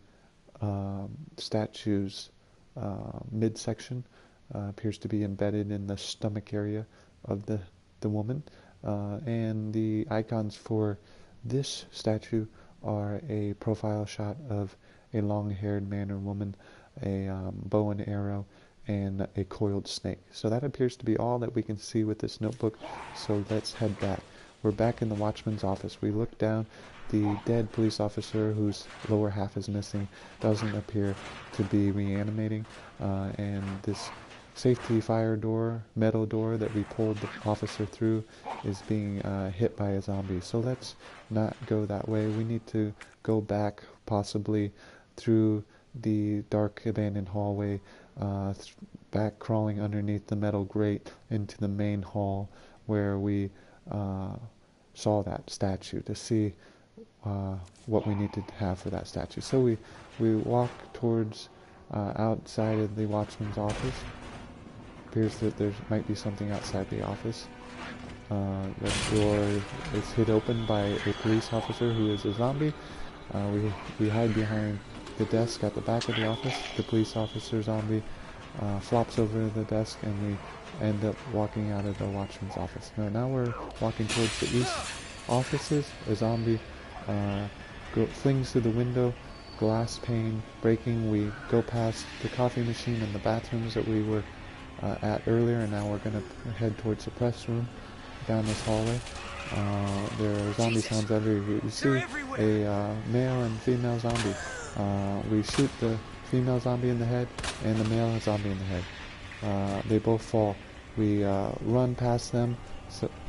statue's midsection appears to be embedded in the stomach area of the woman. And the icons for this statue are a profile shot of a long-haired man or woman, a bow and arrow, and a coiled snake. So that appears to be all that we can see with this notebook, so let's head back. We're back in the watchman's office. We look down. The dead police officer, whose lower half is missing, doesn't appear to be reanimating, and this safety fire door, metal door that we pulled the officer through, is being hit by a zombie. So let's not go that way. We need to go back, possibly through the dark abandoned hallway, back crawling underneath the metal grate into the main hall where we saw that statue, to see what we need to have for that statue. So we walk towards outside of the watchman's office. Appears that there might be something outside the office. The door is hit open by a police officer who is a zombie. We hide behind the desk at the back of the office. The police officer zombie flops over the desk, and we end up walking out of the watchman's office. Now we're walking towards the east offices. A zombie flings through the window, glass pane breaking. We go past the coffee machine and the bathrooms that we were at earlier, and now we're going to head towards the press room down this hallway. There are zombie sounds everywhere. You see a male and female zombie. We shoot the female zombie in the head and the male zombie in the head. They both fall. We run past them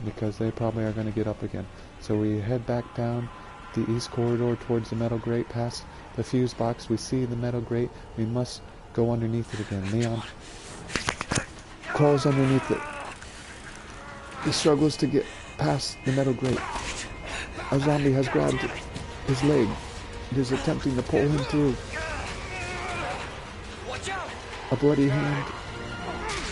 because they probably are going to get up again. So we head back down the east corridor towards the metal grate, past the fuse box. We see the metal grate. We must go underneath it again. Leon crawls underneath it. He struggles to get past the metal grate. A zombie has grabbed his leg. It is attempting to pull him through. A bloody hand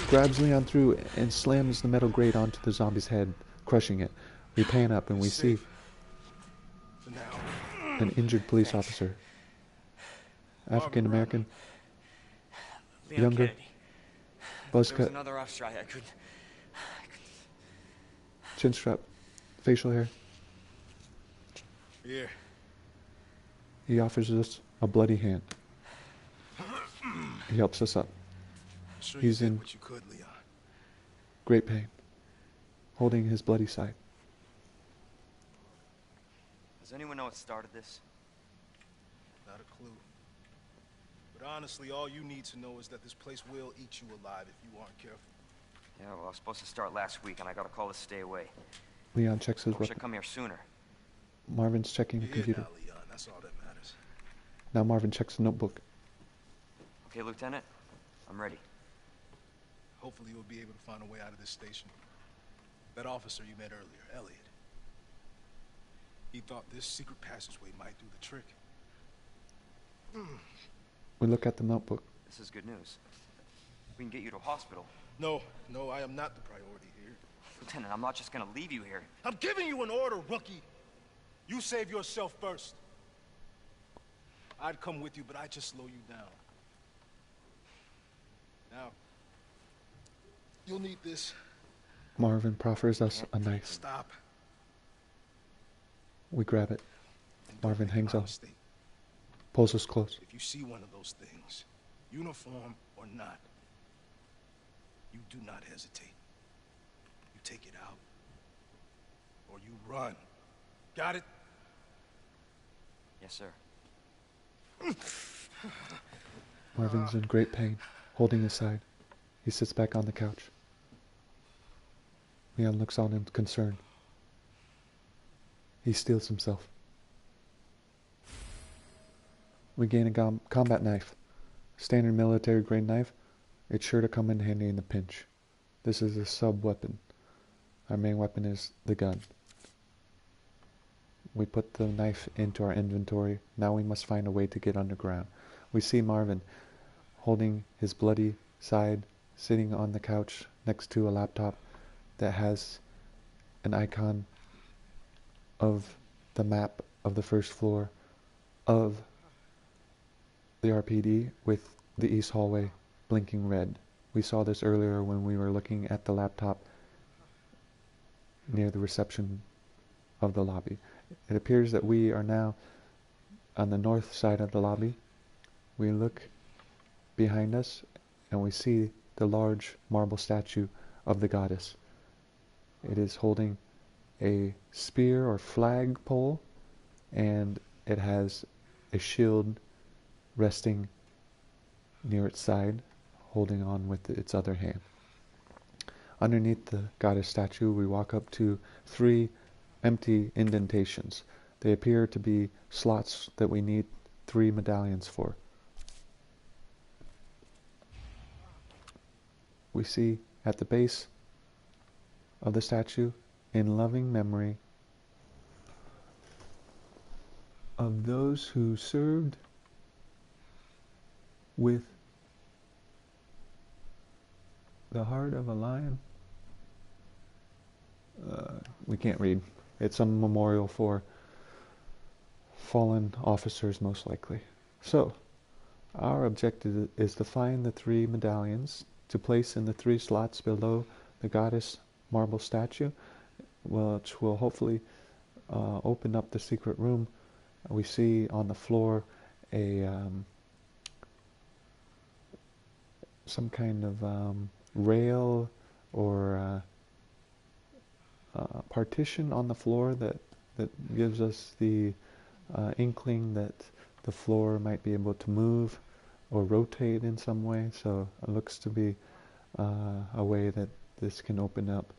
grabs Leon through and slams the metal grate onto the zombie's head, crushing it. We pan up and we see an injured police officer. African American, younger, buzz cut, Another off strike. I could. chin strap, facial hair. Yeah. He offers us a bloody hand. He helps us up. Sure He's you did in what you could, Leon. great pain, holding his bloody side. Does anyone know what started this? Not a clue. But honestly, all you need to know is that this place will eat you alive if you aren't careful. Yeah, well, I was supposed to start last week, and I got a call to stay away. Leon checks his I wish I'd weapon. come here sooner. Marvin's checking the You're here computer. now, Leon. That's all that matters. Now Marvin checks the notebook. Okay, Lieutenant, I'm ready. Hopefully you'll be able to find a way out of this station. That officer you met earlier, Elliot. He thought this secret passageway might do the trick. We look at the notebook. This is good news. We can get you to a hospital. No, I am not the priority here. Lieutenant, I'm not just gonna leave you here. I'm giving you an order, rookie. You save yourself first. I'd come with you, but I'd just slow you down. Now, you'll need this. Marvin proffers us a knife. Stop. We grab it. And don't Marvin make hangs my on. mistake. Pulls us close. If you see one of those things, uniform or not, you do not hesitate. You take it out, or you run. Got it? Yes, sir. Marvin's in great pain, holding his side. He sits back on the couch. Leon looks on him concerned. He steels himself. We gain a combat knife. Standard military grade knife. It's sure to come in handy in a pinch. This is a sub-weapon. Our main weapon is the gun. We put the knife into our inventory. Now we must find a way to get underground. We see Marvin holding his bloody side, sitting on the couch next to a laptop that has an icon of the map of the first floor of the RPD with the east hallway blinking red. We saw this earlier when we were looking at the laptop near the reception of the lobby. It appears that we are now on the north side of the lobby. We look behind us and we see the large marble statue of the goddess. It is holding a spear or flagpole, and it has a shield resting near its side, holding on with its other hand. Underneath the goddess statue, we walk up to 3 empty indentations. They appear to be slots that we need 3 medallions for. We see at the base of the statue, in loving memory of those who served with the heart of a lion. We can't read. It's some memorial for fallen officers, most likely. So, our objective is to find the 3 medallions to place in the 3 slots below the goddess marble statue, which will hopefully open up the secret room. We see on the floor a some kind of rail or partition on the floor that gives us the inkling that the floor might be able to move or rotate in some way. So it looks to be a way that this can open up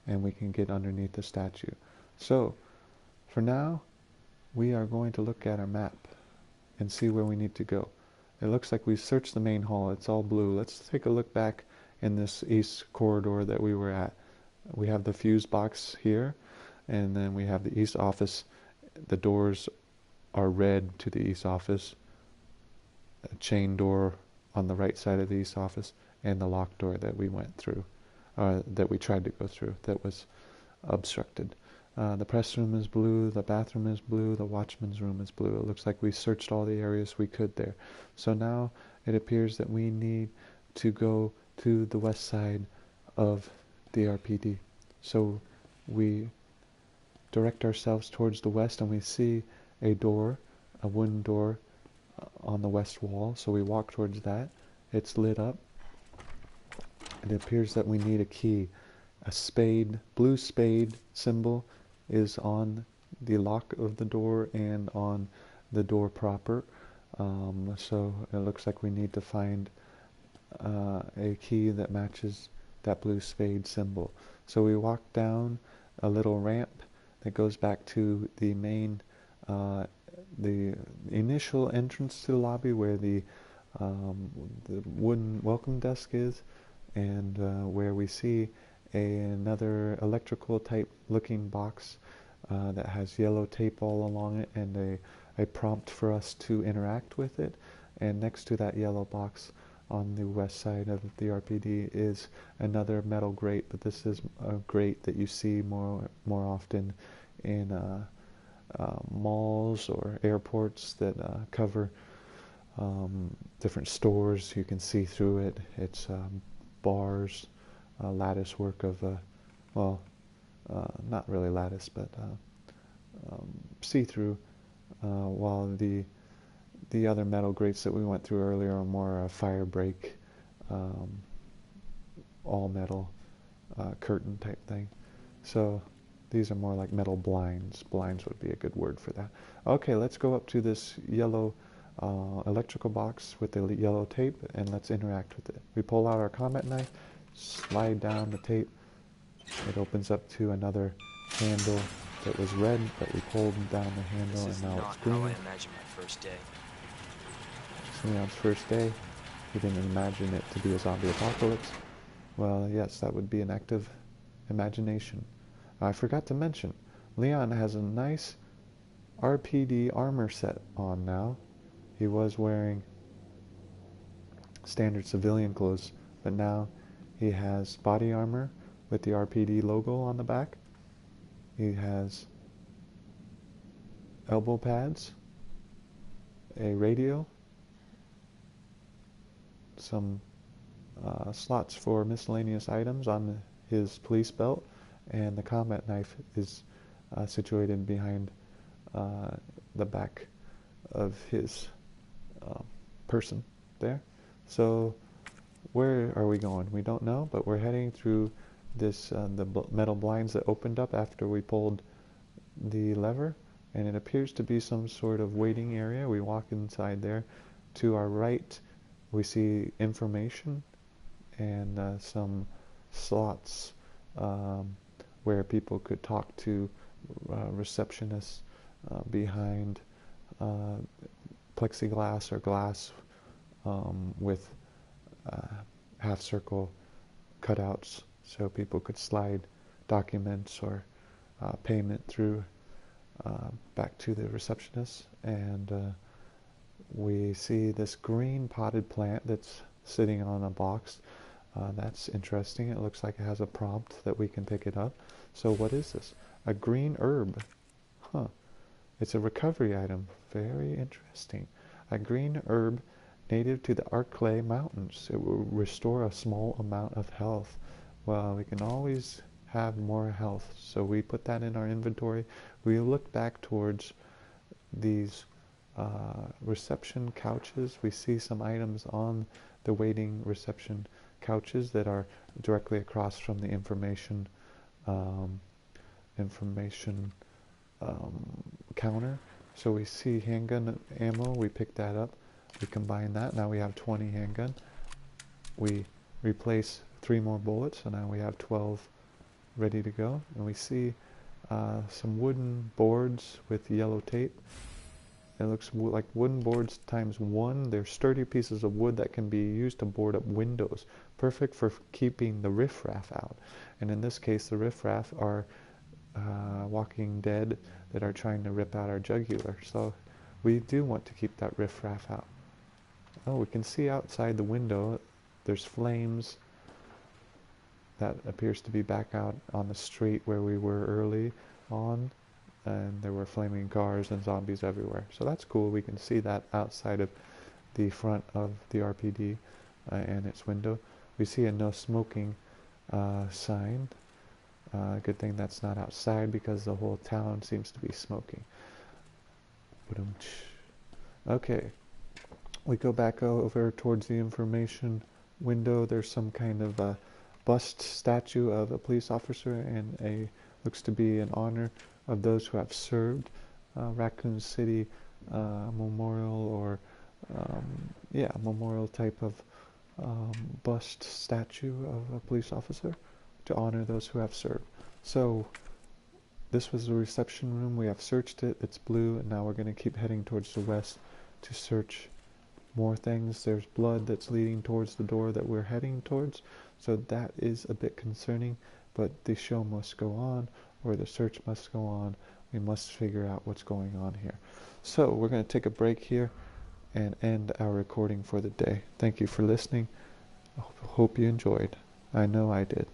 and we can get underneath the statue. So for now, we are going to look at our map and see where we need to go. It looks like we've searched the main hall. It's all blue. Let's take a look back in this east corridor that we were at. We have the fuse box here, and then we have the east office. The doors are red to the east office. A chain door on the right side of the east office, and the locked door that we went through, that we tried to go through, that was obstructed. The press room is blue, the bathroom is blue, the watchman's room is blue. It looks like we searched all the areas we could there. So now it appears that we need to go to the west side of the RPD. So we direct ourselves towards the west, and we see a door, a wooden door on the west wall. So we walk towards that. It's lit up. It appears that we need a key. A spade, blue spade symbol is on the lock of the door and on the door proper. So it looks like we need to find a key that matches that blue spade symbol. So we walk down a little ramp that goes back to the main, the initial entrance to the lobby where the wooden welcome desk is, and where we see another electrical type looking box that has yellow tape all along it, and a prompt for us to interact with it. And next to that yellow box on the west side of the RPD is another metal grate, but this is a grate that you see more often in malls or airports that cover different stores. You can see through it. It's bars, lattice work of, not really lattice, but see-through, while the other metal grates that we went through earlier are more fire break, all metal curtain type thing. So these are more like metal blinds. Blinds would be a good word for that. Okay, let's go up to this yellow electrical box with the yellow tape, and let's interact with it. We pull out our combat knife, slide down the tape. It opens up to another handle that was red, but we pulled down the handle and now it's green. How I imagine my first day. So Leon's first day, he didn't imagine it to be a zombie apocalypse. Well, yes, that would be an active imagination. I forgot to mention, Leon has a nice RPD armor set on now. He was wearing standard civilian clothes, but now he has body armor with the RPD logo on the back. He has elbow pads, a radio, some slots for miscellaneous items on his police belt, and the combat knife is situated behind the back of his person there. So where are we going? We don't know, but we're heading through this the metal blinds that opened up after we pulled the lever, and it appears to be some sort of waiting area. We walk inside there. To our right, we see information and some slots where people could talk to receptionists behind plexiglass or glass with half circle cutouts so people could slide documents or payment through back to the receptionist. And we see this green potted plant that's sitting on a box. That's interesting. It looks like it has a prompt that we can pick it up. So what is this? A green herb. Huh. It's a recovery item. Very interesting. A green herb native to the Arklay Mountains. It will restore a small amount of health. Well, we can always have more health. So we put that in our inventory. We look back towards these reception couches. We see some items on the waiting reception couches that are directly across from the information counter. So we see handgun ammo. We pick that up. We combine that. Now we have 20 handgun. We replace 3 more bullets, so now we have 12 ready to go. And we see some wooden boards with yellow tape. It looks like wooden boards times 1. They're sturdy pieces of wood that can be used to board up windows. Perfect for keeping the riffraff out. And in this case, the riffraff are walking dead that are trying to rip out our jugular. So we do want to keep that riffraff out. Oh, we can see outside the window there's flames. That appears to be back out on the street where we were early on. And there were flaming cars and zombies everywhere. So that's cool. We can see that outside of the front of the RPD and its window. We see a no smoking sign. Good thing that's not outside because the whole town seems to be smoking. Okay. We go back over towards the information window. There's some kind of bust statue of a police officer and looks to be in honor of those who have served. Raccoon City memorial or memorial type of bust statue of a police officer to honor those who have served. So this was the reception room. We have searched it. It's blue, and now we're going to keep heading towards the west to search more things. There's blood that's leading towards the door that we're heading towards, so that is a bit concerning, but the show must go on, or the search must go on. We must figure out what's going on here. So we're going to take a break here and end our recording for the day. Thank you for listening. I hope you enjoyed. I know I did.